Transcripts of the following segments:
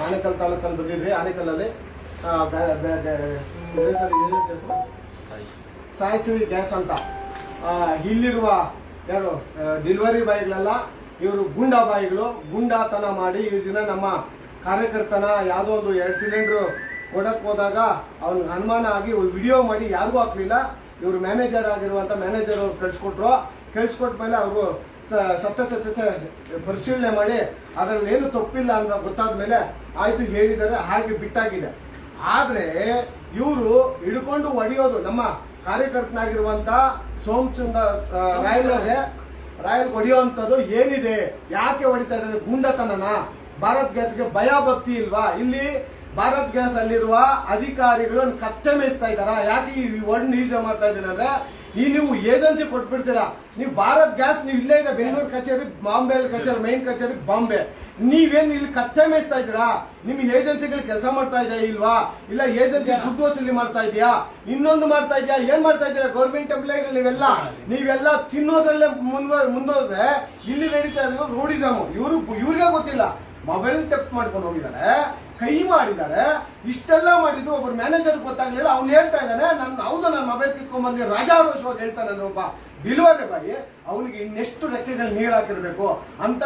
ಆನೇಕಲ್ ತಾಲೂಕಲ್ಲಿ ಬಂದಿದ್ವಿ. ಆನೇಕಲ್ಲಲ್ಲಿ ಸಾಯಿಸ್ತೀವಿ ಗ್ಯಾಸ್ ಅಂತ ಇಲ್ಲಿರುವ ಯಾರು ಡೆಲಿವರಿ ಬಾಯಿಗಳೆಲ್ಲ ಇವರು ಗೂಂಡಾ ಬಾಯಿಗಳು ಗೂಂಡಾತನ ಮಾಡಿ ಈ ದಿನ ನಮ್ಮ ಕಾರ್ಯಕರ್ತನ ಯಾವುದೋ ಒಂದು 2 ಸಿಲಿಂಡ್ರು ಕೊಡಕ್ಕೆ ಹೋದಾಗ ಅವ್ನಿಗೆ ಅನುಮಾನ ಆಗಿ ವಿಡಿಯೋ ಮಾಡಿ ಯಾರಿಗೂ ಹಾಕ್ಲಿಲ್ಲ. ಇವರು ಮ್ಯಾನೇಜರ್ ಆಗಿರುವಂಥ ಮ್ಯಾನೇಜರ್ ಕಳಿಸ್ಕೊಟ್ಟ ಮೇಲೆ ಅವರು ಸತತ ಪರಿಶೀಲನೆ ಮಾಡಿ ಅದರಲ್ಲಿ ಏನು ತಪ್ಪಿಲ್ಲ ಅಂತ ಗೊತ್ತಾದ ಮೇಲೆ ಆಯ್ತು ಹೇಳಿದ್ದಾರೆ, ಹಾಗೆ ಬಿಟ್ಟಾಗಿದೆ. ಆದ್ರೆ ಇವರು ಹಿಡ್ಕೊಂಡು ಹೊಡೆಯೋದು ನಮ್ಮ ಕಾರ್ಯಕರ್ತನಾಗಿರುವಂತ ಸೋಮಸುಂದರ್ ರಾಯಲ್ ಹೊಡೆಯುವಂಥದ್ದು ಏನಿದೆ, ಯಾಕೆ ಹೊಡಿತಾ ಇದ್ದಾರೆ? ಗೂಂಡತನನ? ಭಾರತ್ ಗ್ಯಾಸ್ಗೆ ಭಯ ಭಕ್ತಿ ಇಲ್ವಾ? ಇಲ್ಲಿ ಭಾರತ್ ಗ್ಯಾಸ್ ಅಲ್ಲಿರುವ ಅಧಿಕಾರಿಗಳು ಕತ್ತೆ ಮೇಯಿಸ್ತಾ ಇದ್ದಾರಾ? ಯಾಕೆ ಈ ವರ್ಡ್ ಯೂಸ್ ಮಾಡ್ತಾ ಇದ್ದೀನಿ ಅಂದ್ರೆ, ಈ ನೀವು ಏಜೆನ್ಸಿ ಕೊಟ್ಬಿಡ್ತೀರಾ. ನೀವು ಭಾರತ್ ಗ್ಯಾಸ್ ನೀವು ಇಲ್ಲೇ ಇದೆ, ಬೆಂಗಳೂರು ಕಚೇರಿ, ಬಾಂಬೆ ಕಚೇರಿ, ಮೈನ್ ಕಚೇರಿ ಬಾಂಬೆ. ನೀವೇನು ಇಲ್ಲಿ ಕತ್ತೆ ಮೇಯಿಸ್ತಾ ಇದ್ದೀರಾ? ನಿಮ್ ಏಜೆನ್ಸಿಗಳು ಕೆಲಸ ಮಾಡ್ತಾ ಇದೆಯಾ ಇಲ್ವಾ? ಇಲ್ಲ ಏಜೆನ್ಸಿ ದುಡ್ಡು ವಸೂಲಿ ಮಾಡ್ತಾ ಇದೆಯಾ? ಇನ್ನೊಂದು ಮಾಡ್ತಾ ಇದೆಯಾ? ಏನ್ ಮಾಡ್ತಾ ಇದ್ದೀರಾ? ಗೌರ್ಮೆಂಟ್ ಎಂಪ್ಲಾಯಿಗಳು ನೀವೆಲ್ಲ ತಿನ್ನೋದ್ರಲ್ಲೇ ಮುಂದೋದ್ರೆ ಇಲ್ಲಿ ನಡೀತಾ ಇದ್ರು ರೋಡಿಸಮ್. ಇವ್ರಿಗೆ ಗೊತ್ತಿಲ್ಲ, ಮೊಬೈಲ್ ಟೆಪ್ ಮಾಡ್ಕೊಂಡು ಹೋಗಿದ್ದಾರೆ, ಕೈ ಮಾಡಿದ್ದಾರೆ, ಇಷ್ಟೆಲ್ಲ ಮಾಡಿದ್ರು. ಒಬ್ಬರು ಮ್ಯಾನೇಜರ್ ಗೊತ್ತಾಗ್ಲಿಲ್ಲ. ಅವ್ನು ಹೇಳ್ತಾ ಇದ್ದಾನೆ, ನನ್ನ ಮೊಬೈಲ್ ಕಿತ್ಕೊಂಡ್ ಬಂದಿ ರಾಜಾರೋಷವಾಗಿ ಹೇಳ್ತಾನೆ ಅಂದ್ರೆ ಒಬ್ಬ ಡೆಲಿವರಿ ಬಾಯಿ. ಅವನಿಗೆ ಇನ್ನೆಷ್ಟು ರೆಕ್ಕೆಗಳು ನೀರು ಹಾಕಿರ್ಬೇಕು ಅಂತ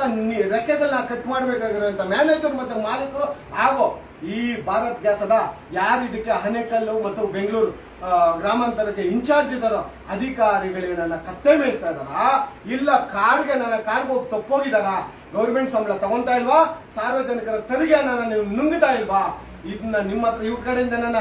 ರೆಕ್ಕೆಗಳನ್ನ ಕಟ್ ಮಾಡ್ಬೇಕಾಗಿರೋಂಥ ಮ್ಯಾನೇಜರ್ ಮತ್ತೆ ಮಾಲೀಕರು ಆಗೋ ಈ ಭಾರತ್ ಗ್ಯಾಸ್ ಅದ ಯಾರು ಇದಕ್ಕೆ ಆನೇಕಲ್ಲು ಮತ್ತು ಬೆಂಗಳೂರು ಗ್ರಾಮಾಂತರಕ್ಕೆ ಇನ್ಚಾರ್ಜ್ ಇದ್ದಾರೋ ಅಧಿಕಾರಿಗಳಿಗೆ ನನ್ನ ಕತ್ತೆ ಮೇಯಿಸ್ತಾ ಇದ್ದಾರ? ಇಲ್ಲ ಕಾಡ್ಗೆ ಹೋಗಿ ತಪ್ಪೋಗಿದಾರ? ಗೌರ್ಮೆಂಟ್ ಸಂಬಳ ತಗೊಂತಾ ಇಲ್ವಾ? ಸಾರ್ವಜನಿಕರ ತೆರಿಗೆಯನ್ನ ನೀವು ನುಂಗ್ತಾ ಇಲ್ವಾ? ಇದನ್ನ ನಿಮ್ಮ ಹತ್ರ ಇವ್ರ ಕಡೆಯಿಂದ ನನ್ನ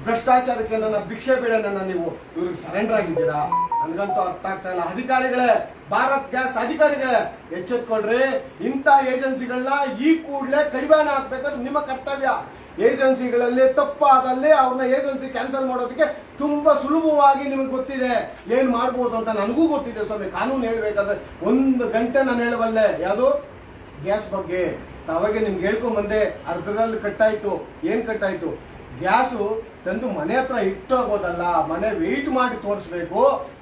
ಭ್ರಷ್ಟಾಚಾರಕ್ಕೆ ನನ್ನ ಭಿಕ್ಷೆ ಬೇಡ ನೀವು ಇವ್ರಿಗೆ ಸರೆಂಡರ್ ಆಗಿದ್ದೀರಾ? ನನ್ಗಂತೂ ಅರ್ಥ ಆಗ್ತಾ ಇಲ್ಲ. ಅಧಿಕಾರಿಗಳೇ, ಭಾರತ್ ಗ್ಯಾಸ್ ಅಧಿಕಾರಿಗಳೇ, ಎಚ್ಚೆತ್ಕೊಳ್ರಿ. ಇಂಥ ಏಜೆನ್ಸಿಗಳನ್ನ ಈ ಕೂಡಲೇ ಕಡಿವಾಣ ಹಾಕ್ಬೇಕಾದ್ರೆ ನಿಮ್ಮ ಕರ್ತವ್ಯ. ಏಜೆನ್ಸಿಗಳಲ್ಲಿ ತಪ್ಪಾದಲ್ಲಿ ಅವ್ರನ್ನ ಏಜೆನ್ಸಿ ಕ್ಯಾನ್ಸಲ್ ಮಾಡೋದಕ್ಕೆ ತುಂಬಾ ಸುಲಭವಾಗಿ ನಿಮಗೆ ಗೊತ್ತಿದೆ ಏನ್ ಮಾಡ್ಬೋದು ಅಂತ. ನನಗೂ ಗೊತ್ತಿದೆ ಸ್ವಾಮಿ. ಕಾನೂನು ಹೇಳ್ಬೇಕಾದ್ರೆ 1 ಗಂಟೆ ನಾನು ಹೇಳಬಲ್ಲೆ ಯಾವುದು ಗ್ಯಾಸ್ ಬಗ್ಗೆ. ಅವಾಗ ನಿಮ್ಗೆ ಹೇಳ್ಕೊಂಡ್ ಬಂದೆ, ಅರ್ಧದಲ್ಲಿ ಕಟ್ಟಾಯ್ತು. ಏನ್ ಕಟ್ಟಾಯ್ತು? ಗ್ಯಾಸು ತಂದು ಮನೆ ಹತ್ರ ಇಟ್ಟೋಗೋದಲ್ಲ, ಮನೆ ವೆಯ್ಟ್ ಮಾಡಿ ತೋರಿಸ್ಬೇಕು,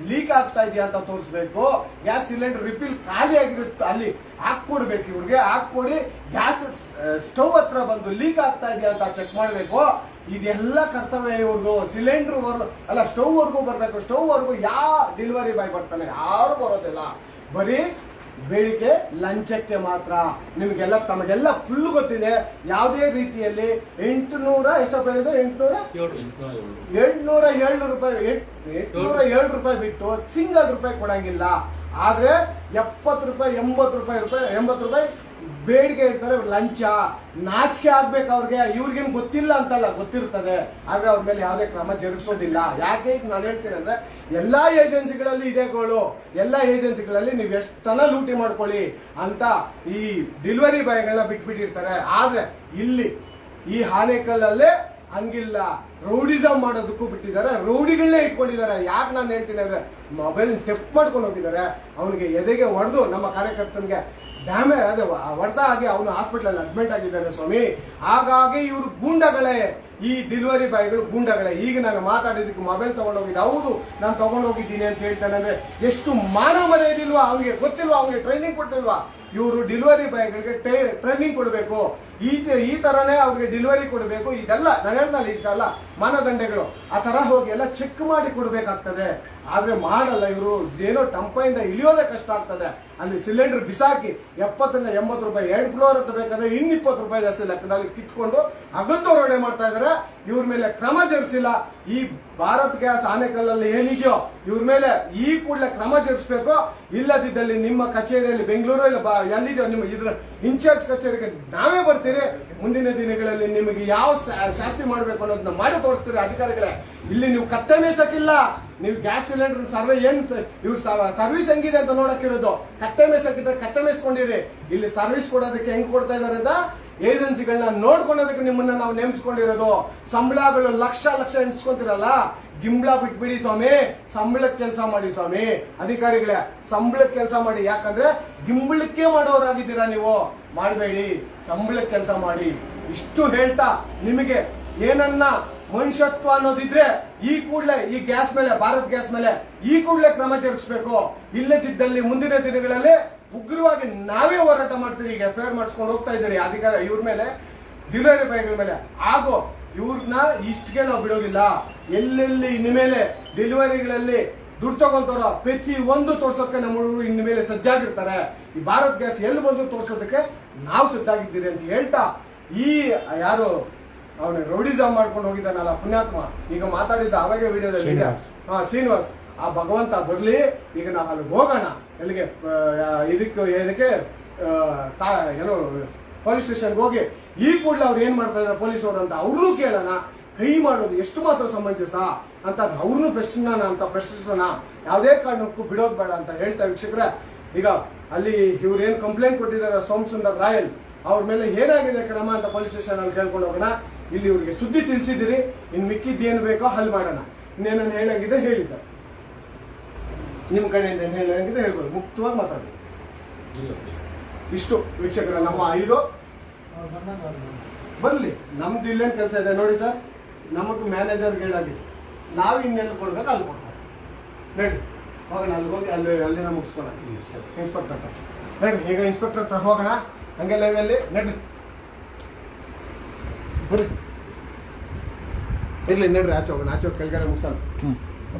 ಲೀಕ್ ಆಗ್ತಾ ಇದೆಯಾ ಅಂತ ತೋರಿಸ್ಬೇಕು. ಗ್ಯಾಸ್ ಸಿಲಿಂಡರ್ ರಿಫಿಲ್ ಖಾಲಿ ಆಗಿರುತ್ತೆ ಅಲ್ಲಿ ಹಾಕೊಡ್ಬೇಕು. ಇವ್ರಿಗೆ ಹಾಕೊಡಿ, ಗ್ಯಾಸ್ ಸ್ಟವ್ ಹತ್ರ ಬಂದು ಲೀಕ್ ಆಗ್ತಾ ಇದೆಯಾ ಅಂತ ಚೆಕ್ ಮಾಡ್ಬೇಕು. ಇದೆಲ್ಲ ಕರ್ತವ್ಯ ಇವ್ರದ್ದು. ಸಿಲಿಂಡರ್ ಅಲ್ಲ, ಸ್ಟವ್ ವರ್ಗೂ ಬರ್ಬೇಕು. ಸ್ಟವ್ ವರ್ಗೂ ಯಾವ ಡೆಲಿವರಿ ಬಾಯ್ ಬರ್ತಾನೆ? ಯಾರು ಬರೋದಿಲ್ಲ. ಬರೀ ಬೇಡಿಕೆ ಲಂಚಕ್ಕೆ ಮಾತ್ರ. ನಿಮಗೆಲ್ಲ ತಮಗೆಲ್ಲ ಫುಲ್ ಗೊತ್ತಿದೆ. ಯಾವುದೇ ರೀತಿಯಲ್ಲಿ 800 ಎಷ್ಟು ರೂಪಾಯಿ ಇದೆ? 807 ರೂಪಾಯಿ ಬಿಟ್ಟು ಸಿಂಗಲ್ ರೂಪಾಯಿ ಕೊಡಂಗಿಲ್ಲ. ಆದ್ರೆ 70 ರೂಪಾಯಿ 80 ರೂಪಾಯಿ ಬೇಡಿಕೆ ಇರ್ತಾರೆ. ಲಂಚ. ನಾಚಿಕೆ ಆಗ್ಬೇಕು ಅವ್ರಿಗೆ. ಇವ್ರಿಗೇನು ಗೊತ್ತಿಲ್ಲ ಅಂತಲ್ಲ, ಗೊತ್ತಿರ್ತದೆ. ಆದ್ರೆ ಅವ್ರ ಮೇಲೆ ಯಾವುದೇ ಕ್ರಮ ಜರುಗಿಸೋದಿಲ್ಲ. ಯಾಕೆ ಈಗ ನಾನು ಹೇಳ್ತೀನಿ ಅಂದ್ರೆ, ಎಲ್ಲಾ ಏಜೆನ್ಸಿಗಳಲ್ಲಿ ಇದೆ ಗೋಳು. ಎಲ್ಲಾ ಏಜೆನ್ಸಿಗಳಲ್ಲಿ ನೀವು ಎಷ್ಟನ್ನ ಲೂಟಿ ಮಾಡ್ಕೊಳ್ಳಿ ಅಂತ ಈ ಡೆಲಿವರಿ ಬಾಯ್ಗಳನ್ನ ಬಿಟ್ಬಿಟ್ಟಿರ್ತಾರೆ. ಆದ್ರೆ ಇಲ್ಲಿ ಈ ಆನೇಕಲ್ಲಲ್ಲೇ ಹಂಗಿಲ್ಲ. ರೌಡಿಸಮ್ ಮಾಡೋದಕ್ಕೂ ಬಿಟ್ಟಿದ್ದಾರೆ. ರೌಡಿಗಳನ್ನೇ ಇಟ್ಕೊಂಡಿದ್ದಾರೆ. ಯಾಕೆ ನಾನು ಹೇಳ್ತೀನಿ ಅಂದ್ರೆ, ಮೊಬೈಲ್ ಟೆಪ್ ಮಾಡ್ಕೊಂಡು ಹೋಗಿದ್ದಾರೆ. ಅವನಿಗೆ ಎದೆಗೆ ಹೊಡೆದು ನಮ್ಮ ಕಾರ್ಯಕರ್ತನಿಗೆ ಡ್ಯಾಮೇಜ್ ಅದೇ ಹೊಡೆದ ಹಾಗೆ ಅವನು ಹಾಸ್ಪಿಟಲ್ ಅಡ್ಮಿಟ್ ಆಗಿದ್ದಾನೆ ಸ್ವಾಮಿ. ಹಾಗಾಗಿ ಇವರು ಗೂಂಡಗಳೇ, ಈ ಡೆಲಿವರಿ ಬಾಯ್ಗಳು ಗೂಂಡಗಳೇ. ಈಗ ನಾನು ಮಾತಾಡಿದಕ್ಕೆ ಮೊಬೈಲ್ ತಗೊಂಡೋಗಿದ್ದೆ. ಹೌದು, ನಾನು ತಗೊಂಡೋಗಿದ್ದೀನಿ ಅಂತ ಹೇಳ್ತಾನೆ ಅಂದ್ರೆ ಎಷ್ಟು ಮಾನವ ಮರ್ಯಾದಿಲ್ವಾ? ಅವ್ನಿಗೆ ಗೊತ್ತಿಲ್ವಾ? ಅವ್ನಿಗೆ ಟ್ರೈನಿಂಗ್ ಕೊಟ್ಟಿಲ್ವಾ? ಇವರು ಡೆಲಿವರಿ ಬಾಯ್ಗಳಿಗೆ ಟ್ರೈನಿಂಗ್ ಕೊಡಬೇಕು. ಈ ತರನೇ ಅವ್ರಿಗೆ ಡೆಲಿವರಿ ಕೊಡಬೇಕು. ಇದೆಲ್ಲ ನಾನು ಹೇಳ್ದಲ್ಲ, ಇಷ್ಟಲ್ಲ ಮಾನದಂಡಗಳು. ಆ ತರ ಹೋಗಿ ಎಲ್ಲ ಚೆಕ್ ಮಾಡಿ ಕೊಡ್ಬೇಕಾಗ್ತದೆ. ಆದ್ರೆ ಮಾಡಲ್ಲ ಇವರು. ಏನೋ ಟಂಪೈಂದ ಇಳಿಯೋದೇ ಕಷ್ಟ ಆಗ್ತದೆ. ಅಲ್ಲಿ ಸಿಲಿಂಡರ್ ಬಿಸಾಕಿ 70 80 ರೂಪಾಯಿ 2 ಫ್ಲೋರ್ ಅಂತ ಬೇಕಾದ್ರೆ 20 ರೂಪಾಯಿ ಜಾಸ್ತಿ ಲೆಕ್ಕದಲ್ಲಿ ಕಿತ್ಕೊಂಡು ಅಗಲ್ದೋರಣೆ ಮಾಡ್ತಾ ಇದಾರೆ. ಇವ್ರ ಮೇಲೆ ಕ್ರಮ ಜರುಗಿಸಿಲ್ಲ. ಈ ಭಾರತ್ ಗ್ಯಾಸ್ ಆನೇಕಲ್ಲಲ್ಲಿ ಏನಿದೆಯೋ ಇವ್ರ ಮೇಲೆ ಈ ಕೂಡಲೇ ಕ್ರಮ ಜರುಗಿಸ್ಬೇಕು. ಇಲ್ಲದಿದ್ದಲ್ಲಿ ನಿಮ್ಮ ಕಚೇರಿಯಲ್ಲಿ ಬೆಂಗಳೂರು ಇಲ್ಲ ಎಲ್ಲಿದೆಯೋ ನಿಮ್ಮ ಇದ್ರ ಇನ್ಚಾರ್ಜ್ ಕಚೇರಿಗೆ ನಾವೇ ಬರ್ತೀರಿ. ಮುಂದಿನ ದಿನಗಳಲ್ಲಿ ನಿಮಗೆ ಯಾವ ಶಾಸ್ತಿ ಮಾಡ್ಬೇಕು ಅನ್ನೋದನ್ನ ಮಾಡಿ ತೋರಿಸ್ತೀರಿ ಅಧಿಕಾರಿಗಳೇ. ಇಲ್ಲಿ ನೀವು ಕತ್ತೆ ಮೇಸಕ್ಕಿಲ್ಲ. ನೀವು ಗ್ಯಾಸ್ ಸಿಲಿಂಡರ್ ಇವ್ರು ಸರ್ವಿಸ್ ಹೆಂಗಿದೆ ಅಂತ ನೋಡಕ್ಕಿರೋದು. ಕತ್ತೆ ಮೇಸಕ್ಕಿದ್ರೆ ಕತ್ತೆ ಮೇಯಿಸ್ಕೊಂಡಿರಿ. ಇಲ್ಲಿ ಸರ್ವಿಸ್ ಕೊಡೋದಕ್ಕೆ ಹೆಂಗ್ ಕೊಡ್ತಾ ಇದಾರೆ ಅಂತ ಏಜೆನ್ಸಿಗಳನ್ನ ನೋಡ್ಕೊಳ್ಳೋದಕ್ಕೆ ನಿಮ್ಮನ್ನ ನಾವು ನೇಮಿಸ್ಕೊಂಡಿರೋದು. ಸಂಬಳಗಳು ಲಕ್ಷ ಎಣಿಸ್ಕೊಂತಿರಲ್ಲ. ಗಿಂಬಳ ಬಿಟ್ಬಿಡಿ ಸ್ವಾಮಿ, ಸಂಬಳಕ್ಕೆ ಕೆಲಸ ಮಾಡಿ ಸ್ವಾಮಿ. ಅಧಿಕಾರಿಗಳೇ, ಸಂಬಳಕ್ಕೆ ಕೆಲಸ ಮಾಡಿ. ಯಾಕಂದ್ರೆ ಗಿಂಬಳಕ್ಕೆ ಮಾಡೋರಾಗಿದ್ದೀರಾ ನೀವು. ಮಾಡಬೇಡಿ, ಸಂಬಳಕ್ಕೆ ಕೆಲಸ ಮಾಡಿ. ಇಷ್ಟು ಹೇಳ್ತಾ ನಿಮಗೆ ಏನನ್ನ ಮನುಷ್ಯತ್ವ ಅನ್ನೋದಿದ್ರೆ ಈ ಕೂಡಲೇ ಈ ಗ್ಯಾಸ್ ಮೇಲೆ, ಭಾರತ್ ಗ್ಯಾಸ್ ಮೇಲೆ ಈ ಕೂಡಲೇ ಕ್ರಮ ಜರುಗಿಸಬೇಕು. ಇಲ್ಲದಿದ್ದಲ್ಲಿ ಮುಂದಿನ ದಿನಗಳಲ್ಲಿ ಉಗ್ರವಾಗಿ ನಾವೇ ಹೋರಾಟ ಮಾಡ್ತೀರಿ. ಈಗ FIR ಮಾಡಿಸ್ಕೊಂಡು ಹೋಗ್ತಾ ಇದ್ದೀರಿ ಅಧಿಕಾರ ಇವ್ರ ಮೇಲೆ. ಡೆಲಿವರಿ ಬಾಯ್ಗಳ ಮೇಲೆ. ಹಾಗೂ ಇವ್ರನ್ನ ಇಷ್ಟಕ್ಕೆ ನಾವು ಬಿಡೋದಿಲ್ಲ. ಎಲ್ಲೆಲ್ಲಿ ಇನ್ಮೇಲೆ ಡೆಲಿವರಿಗಳಲ್ಲಿ ದುಡ್ಡು ತಗೊಂತಾರೋ ಪ್ರತಿ ಒಂದು ತೋರ್ಸೋಕೆ ನಮ್ಮ ಹುಡುಗರು ಇನ್ಮೇಲೆ ಸಜ್ಜಾಗಿರ್ತಾರೆ. ಈ ಭಾರತ್ ಗ್ಯಾಸ್ ಎಲ್ಲಿ ಬಂದು ತೋರ್ಸೋದಕ್ಕೆ ನಾವು ಸಜ್ಜಾಗಿದ್ದೀರಿ ಅಂತ ಹೇಳ್ತಾ, ಈ ಯಾರು ಅವನು ರೌಡಿಸಮ್ ಮಾಡ್ಕೊಂಡು ಹೋಗಿದ್ದಾನಲ್ಲ ಪುಣ್ಯಾತ್ಮ, ಈಗ ಮಾತಾಡಿದ್ದ ಅವಾಗೆ ವಿಡಿಯೋದಲ್ಲಿ ಶ್ರೀನಿವಾಸ್, ಆ ಭಗವಂತ ಬರ್ಲಿ. ಈಗ ನಾವು ಅಲ್ಲಿ ಹೋಗೋಣ, ಎಲ್ಲಿಗೆ ಇದಕ್ಕೆ ಏನಕ್ಕೆ ಏನೋ ಪೊಲೀಸ್ ಸ್ಟೇಷನ್ಗೆ ಹೋಗಿ ಈ ಕೂಡಲೇ ಅವ್ರು ಏನ್ ಮಾಡ್ತಾ ಇದ್ದಾರೆ ಪೊಲೀಸವರು ಅಂತ ಅವ್ರನ್ನೂ ಕೇಳೋಣ. ಕೈ ಮಾಡೋದು ಎಷ್ಟು ಮಾತ್ರ ಸಮಂಜಸ ಅಂತ ಅವ್ರನ್ನೂ ಪ್ರಶ್ನಿಸೋಣ. ಯಾವುದೇ ಕಾರಣಕ್ಕೂ ಬಿಡೋದು ಬೇಡ ಅಂತ ಹೇಳ್ತಾ ವೀಕ್ಷಕರೇ, ಈಗ ಅಲ್ಲಿ ಇವ್ರು ಏನ್ ಕಂಪ್ಲೇಂಟ್ ಕೊಟ್ಟಿದ್ದಾರೆ ಸೋಮಸುಂದರ್ ರಾಯಲ್ ಅವ್ರ ಮೇಲೆ ಏನಾಗಿದೆ ಕ್ರಮ ಅಂತ ಪೊಲೀಸ್ ಸ್ಟೇಷನ್ ಅಲ್ಲಿ ಕೇಳ್ಕೊಂಡು ಹೋಗೋಣ. ಇಲ್ಲಿ ಇವ್ರಿಗೆ ಸುದ್ದಿ ತಿಳಿಸಿದಿರಿ, ಇನ್ ಮಿಕ್ಕಿದ್ದೇನು ಬೇಕೋ ಹಲ್ ಮಾಡೋಣ. ಇನ್ನೇನನ್ನು ಹೇಳಂಗಿದ್ರೆ ಹೇಳಿ ಸರ್, ನಿಮ್ಮ ಕಡೆಯಿಂದ ಏನು ಹೇಳಂಗಿದ್ರೆ ಹೇಳ್ಬೋದು, ಮುಕ್ತವಾಗಿ ಮಾತಾಡಿ. ಇಷ್ಟು ವೀಕ್ಷಕರ ನಮ್ಮ ಇದು ಬರ್ಲಿ, ನಮ್ದು ಇಲ್ಲೇನು ಕೆಲಸ ಇದೆ ನೋಡಿ ಸರ್. ನಮಗೂ ಮ್ಯಾನೇಜರ್ಗೆ ಹೇಳಾಗಿದೆ, ನಾವು ಇನ್ನೆಲ್ಲ ಕೊಡ್ಬೇಕು ಅಲ್ಲಿ ಕೊಡ್ಬೇಕು. ನಡಿ ಹೋಗೋಣ, ಅಲ್ಲಿ ಹೋಗಿ ಅಲ್ಲಿನ ಮುಗಿಸ್ಕೋಣ. ಇನ್ಸ್ಪೆಕ್ಟರ್ ನಡಿ, ಈಗ ಇನ್ಸ್ಪೆಕ್ಟರ್ ಹತ್ರ ಹೋಗೋಣ. ಹಂಗೆ ಲೈವಲ್ಲಿ ನಡ್ರಿ, ಬರ್ರಿ ಇರ್ಲಿ ನಡ್ರಿ, ಆಚೆ ಹೋಗೋಣ. ಆಚೆ ಹೋಗಿ ಕೆಳಗಡೆ ಮುಗಿಸೋಣ,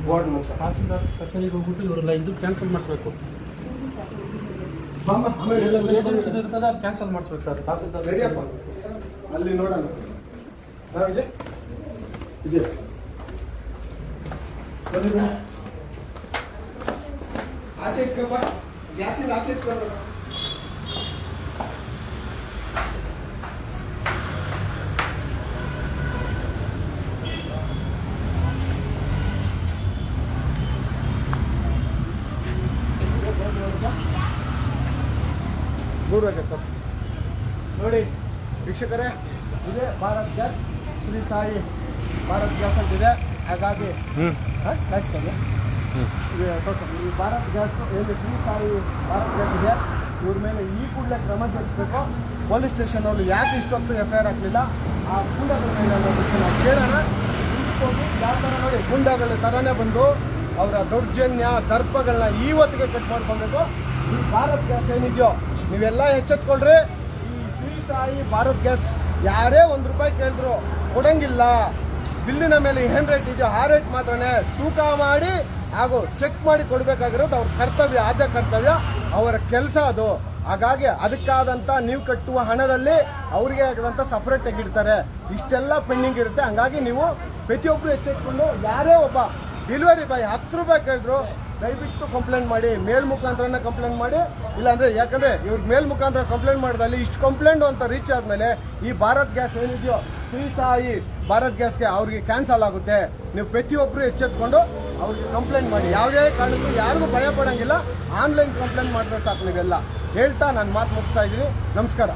ಬೋರ್ಡ್ ಮುಗಿಸೋಣ. ತಹಸೀಲ್ದಾರ್ ಕಚೇರಿಗೆ ಹೋಗ್ಬಿಟ್ಟು ಇವರೆಲ್ಲ ಇದು ಕ್ಯಾನ್ಸಲ್ ಮಾಡಿಸ್ಬೇಕು. ಆಮೇಲೆ ಏಜೆನ್ಸಿ ಇರ್ತದೆ, ಅದು ಕ್ಯಾನ್ಸಲ್ ಮಾಡಿಸ್ಬೇಕು ಸರ್. ತಹಸೀಲ್ದಾರ್ ರೆಡಿಯಪ್ಪ, ಅಲ್ಲಿ ನೋಡೋಣ. ವಿಜಯ್ ವಿಜಯ್ ಆಚೆ ಇಟ್ಕೊಪ್ಪ, ಗ್ಯಾಸಿಂದ ಆಚೆ ಇಟ್ಕೊಂಡು. ನೋಡಿ ವೀಕ್ಷಕರೇ, ಇದೇ ಭಾರತ್ ಗ್ಯಾಸ್, ಶ್ರೀ ಸಾಯಿ ಭಾರತ್ ಗ್ಯಾಸ್ ಅಂತಿದೆ. ಹಾಗಾಗಿ ಈ ಭಾರತ್ ಗ್ಯಾಸ್ ಏನು ಶ್ರೀ ಸಾಯಿ ಭಾರತ್ ಗ್ಯಾಸ್ ಇದೆ, ಇವ್ರ ಮೇಲೆ ಈ ಕೂಡಲೇ ಕ್ರಮ ಜರುಗಿಸಬೇಕು. ಪೊಲೀಸ್ ಸ್ಟೇಷನ್ ಅವರು ಯಾಕೆ ಇಷ್ಟೊಂದು FIR ಹಾಕಲಿಲ್ಲ, ಆ ಗೂಂಡಾಗಳ ಮೇಲೆ ನಾವು ಕೇಳೋಣ. ಹೋಗಿ ಯಾವ ಥರ ನೋಡಿ ಗೂಂಡಾಗಳ ಥರನೇ ಬಂದು ಅವರ ದೌರ್ಜನ್ಯ ದರ್ಪಗಳನ್ನ ಇವತ್ತಿಗೆ ಕಟ್ ಮಾಡ್ಕೊಬೇಕು. ಈ ಭಾರತ್ ಗ್ಯಾಸ್ ಏನಿದೆಯೋ ನೀವೆಲ್ಲ ಎಚ್ಚೆತ್ಕೊಳ್ರಿ. ಈ ಶ್ರೀ ಸಾಯಿ ಭಾರತ್ ಗ್ಯಾಸ್ ಯಾರೇ ₹1 ಕೇಳಿದ್ರು ಕೊಡಂಗಿಲ್ಲ. ಬಿಲ್ಲಿನ ಮೇಲೆ ಏನು ರೇಟ್ ಇದೆಯೋ ಆ ರೇಟ್ ಮಾತ್ರನೇ ತೂಕ ಮಾಡಿ ಹಾಗೂ ಚೆಕ್ ಮಾಡಿ ಕೊಡಬೇಕಾಗಿರೋದು ಅವ್ರ ಕರ್ತವ್ಯ, ಆದ್ಯ ಕರ್ತವ್ಯ, ಅವರ ಕೆಲಸ ಅದು. ಹಾಗಾಗಿ ಅದಕ್ಕಾದಂಥ ನೀವು ಕಟ್ಟುವ ಹಣದಲ್ಲಿ ಅವರಿಗೆ ಆದಂಥ ಸಪ್ರೇಟ್ ಆಗಿರ್ತಾರೆ. ಇಷ್ಟೆಲ್ಲ ಪೆಂಡಿಂಗ್ ಇರುತ್ತೆ. ಹಂಗಾಗಿ ನೀವು ಪ್ರತಿಯೊಬ್ಬರು ಎಚ್ಚೆತ್ಕೊಂಡು ಯಾರೇ ಒಬ್ಬ ಡೆಲಿವರಿ ಬಾಯ್ ₹10 ಕೇಳಿದ್ರು ದಯವಿಟ್ಟು ಕಂಪ್ಲೇಂಟ್ ಮಾಡಿ, ಮೇಲ್ ಮುಖಾಂತರನೇ ಕಂಪ್ಲೇಂಟ್ ಮಾಡಿ. ಇಲ್ಲಾಂದರೆ ಯಾಕಂದರೆ ಇವ್ರಿಗೆ ಮೇಲ್ ಮುಖಾಂತರ ಕಂಪ್ಲೇಂಟ್ ಮಾಡಿದಲ್ಲಿ ಇಷ್ಟು ಕಂಪ್ಲೇಂಟು ಅಂತ ರೀಚ್ ಆದಮೇಲೆ ಈ ಭಾರತ್ ಗ್ಯಾಸ್ ಏನಿದೆಯೋ ಶ್ರೀ ಸಾಯಿ ಭಾರತ್ ಗ್ಯಾಸ್ಗೆ ಅವ್ರಿಗೆ ಕ್ಯಾನ್ಸಲ್ ಆಗುತ್ತೆ. ನೀವು ಪ್ರತಿಯೊಬ್ಬರು ಎಚ್ಚೆತ್ಕೊಂಡು ಅವ್ರಿಗೆ ಕಂಪ್ಲೇಂಟ್ ಮಾಡಿ. ಯಾವುದೇ ಕಾರಣಕ್ಕೂ ಯಾರಿಗೂ ಭಯ ಪಡೋಂಗಿಲ್ಲ, ಆನ್ಲೈನ್ ಕಂಪ್ಲೇಂಟ್ ಮಾಡಿದ್ರೆ ಸಾಕು. ನೀವೆಲ್ಲ ಹೇಳ್ತಾ ನಾನು ಮಾತು ಮುಗಿಸ್ತಾ ಇದ್ದೀನಿ. ನಮಸ್ಕಾರ.